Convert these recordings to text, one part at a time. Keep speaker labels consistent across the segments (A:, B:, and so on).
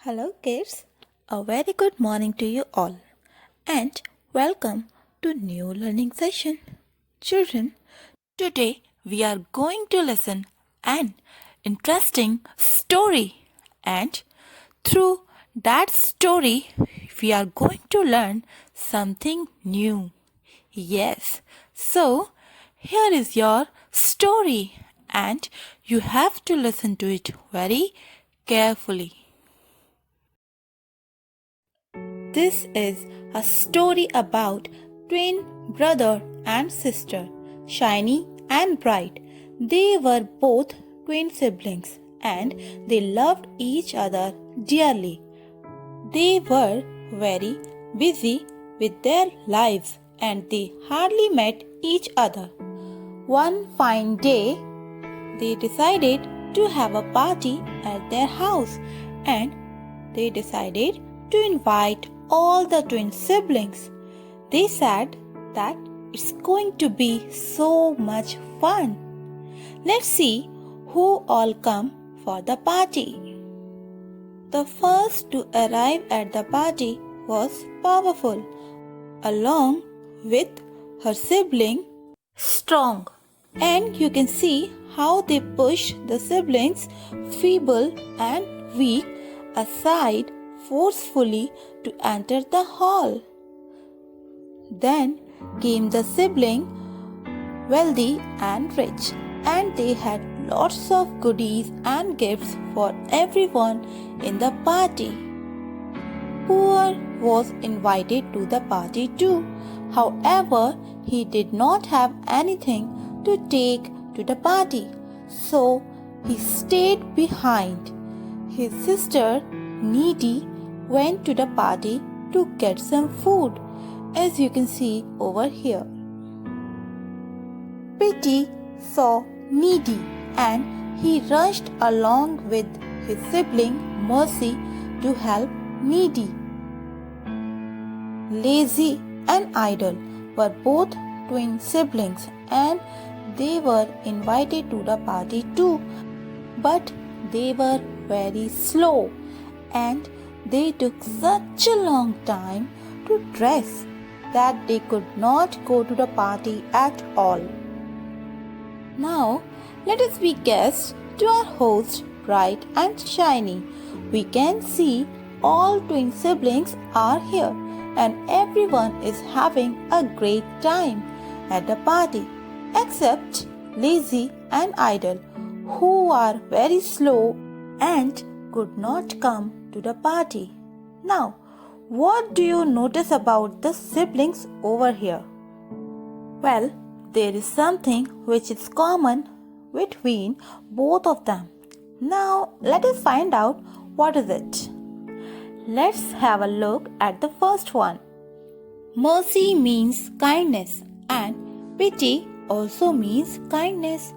A: Hello, kids. A very good morning to you all, and welcome to new learning session. Children, today we are going to listen an interesting story, and through that story, we are going to learn something new. Yes, so here is your story, and you have to listen to it very carefully. This is a story about twin brother and sister, Shiny and Bright. They were both twin siblings and they loved each other dearly. They were very busy with their lives and they hardly met each other. One fine day, they decided to have a party at their house and they decided to invite all the twin siblings. They said that it's going to be so much fun. Let's see who all come for the party. The first to arrive at the party was Powerful, along with her sibling Strong. And you can see how they push the siblings feeble and weak aside forcefully to enter the hall. Then came the sibling wealthy and rich, and they had lots of goodies and gifts for everyone in the party. Poor was invited to the party too. However, he did not have anything to take to the party, so he stayed behind. His sister, Needy, went to the party to get some food, as you can see over here. Pity saw Needy and he rushed along with his sibling Mercy to help Needy. Lazy and Idle were both twin siblings and they were invited to the party too, but they were very slow and they took such a long time to dress that they could not go to the party at all. Now, let us be guests to our host Bright and Shiny. We can see all twin siblings are here and everyone is having a great time at the party except Lazy and Idle, who are very slow and could not come to the party. Now, what do you notice about the siblings over here? Well, there is something which is common between both of them. Now, let us find out what is it. Let's have a look at the first one. Mercy means kindness and pity also means kindness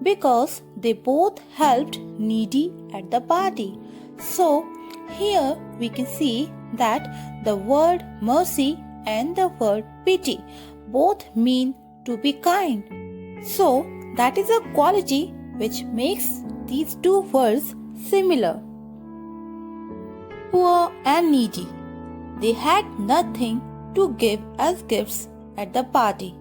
A: because they both helped Needy at the party. So, here we can see that the word mercy and the word pity both mean to be kind. So, that is a quality which makes these two words similar. Poor and needy. They had nothing to give as gifts at the party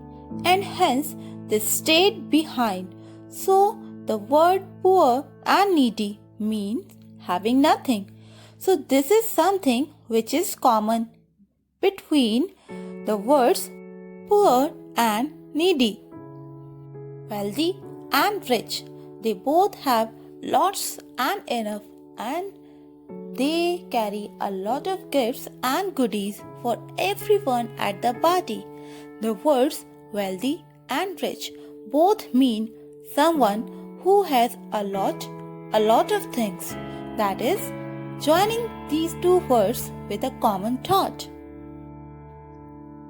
A: and hence they stayed behind. So, the word poor and needy means having nothing. So, this is something which is common between the words poor and needy. Wealthy and rich. They both have lots and enough and they carry a lot of gifts and goodies for everyone at the party. The words wealthy and rich both mean someone who has a lot of things. That is, joining these two words with a common thought.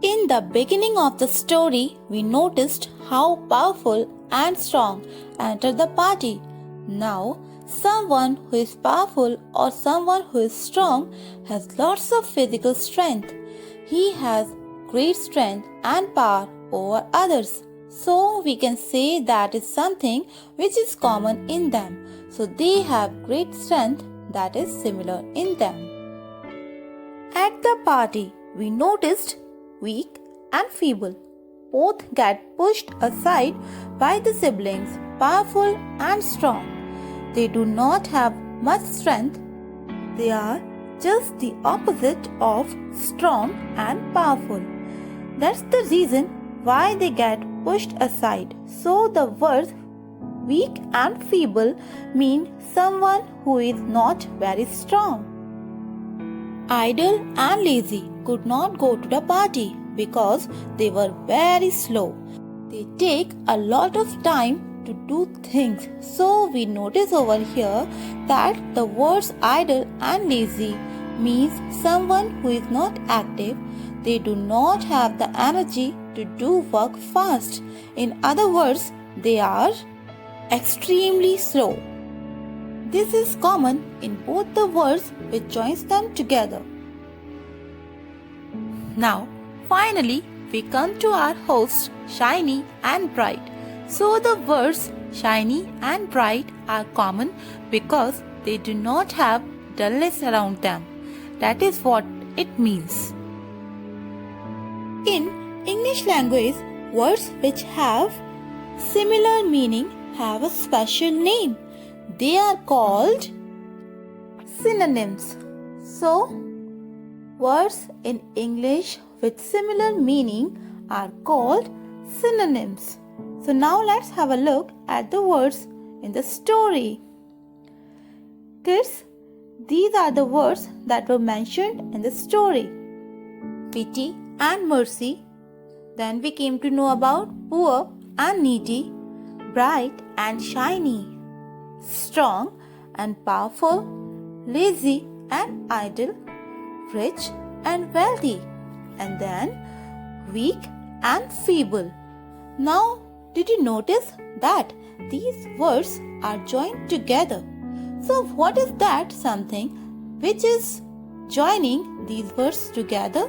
A: In the beginning of the story, we noticed how powerful and strong entered the party. Now, someone who is powerful or someone who is strong has lots of physical strength. He has great strength and power over others. So, we can say that is something which is common in them. So, they have great strength that is similar in them. At the party, we noticed weak and feeble. Both get pushed aside by the siblings, powerful and strong. They do not have much strength. They are just the opposite of strong and powerful. That's the reason why they get pushed aside. So the words weak and feeble mean someone who is not very strong. Idle and lazy could not go to the party because they were very slow. They take a lot of time to do things. So we notice over here that the words idle and lazy means someone who is not active. They do not have the energy to do work fast. In other words, they are extremely slow. This is common in both the words which joins them together. Now, finally, we come to our hosts shiny and bright. So the words shiny and bright are common because they do not have dullness around them. That is what it means. In English language, words which have similar meaning have a special name. They are called synonyms. So, words in English with similar meaning are called synonyms. So now let's have a look at the words in the story. Kids, these are the words that were mentioned in the story. Pity and mercy. Then we came to know about poor and needy, bright and shiny, strong and powerful, lazy and idle, rich and wealthy, and then weak and feeble. Now, did you notice that these words are joined together? So, what is that something which is joining these words together?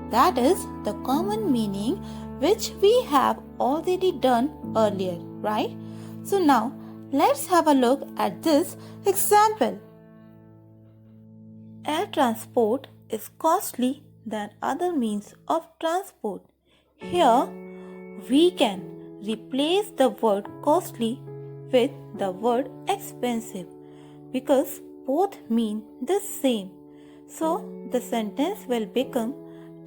A: That is the common meaning which we have already done earlier, right? So now let's have a look at this example. Air transport is costly than other means of transport. Here we can replace the word costly with the word expensive because both mean the same. So the sentence will become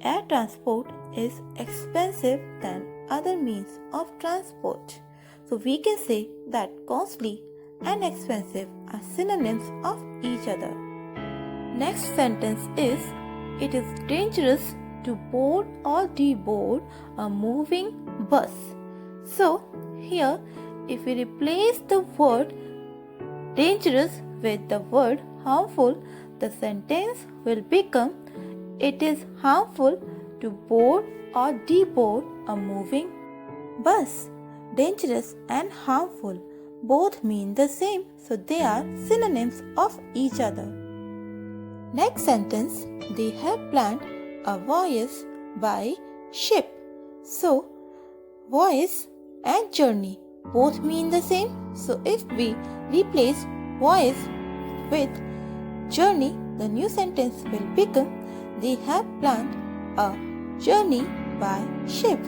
A: air transport is expensive than other means of transport. So we can say that costly and expensive are synonyms of each other. Next sentence is, it is dangerous to board or deboard a moving bus. So here, if we replace the word dangerous with the word harmful, the sentence will become, it is harmful to board or deboard a moving bus. Dangerous and harmful both mean the same, so they are synonyms of each other. Next sentence, they have planned a voyage by ship. So, voyage and journey both mean the same. So, if we replace voyage with journey, the new sentence will become, they have planned a journey by ship.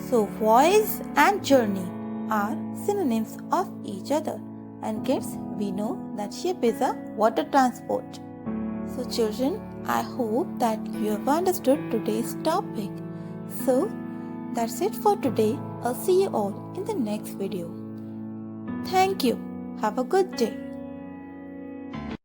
A: So, voyage and journey are synonyms of each other. And kids, we know that ship is a water transport. So, children, I hope that you have understood today's topic. So, that's it for today. I'll see you all in the next video. Thank you. Have a good day.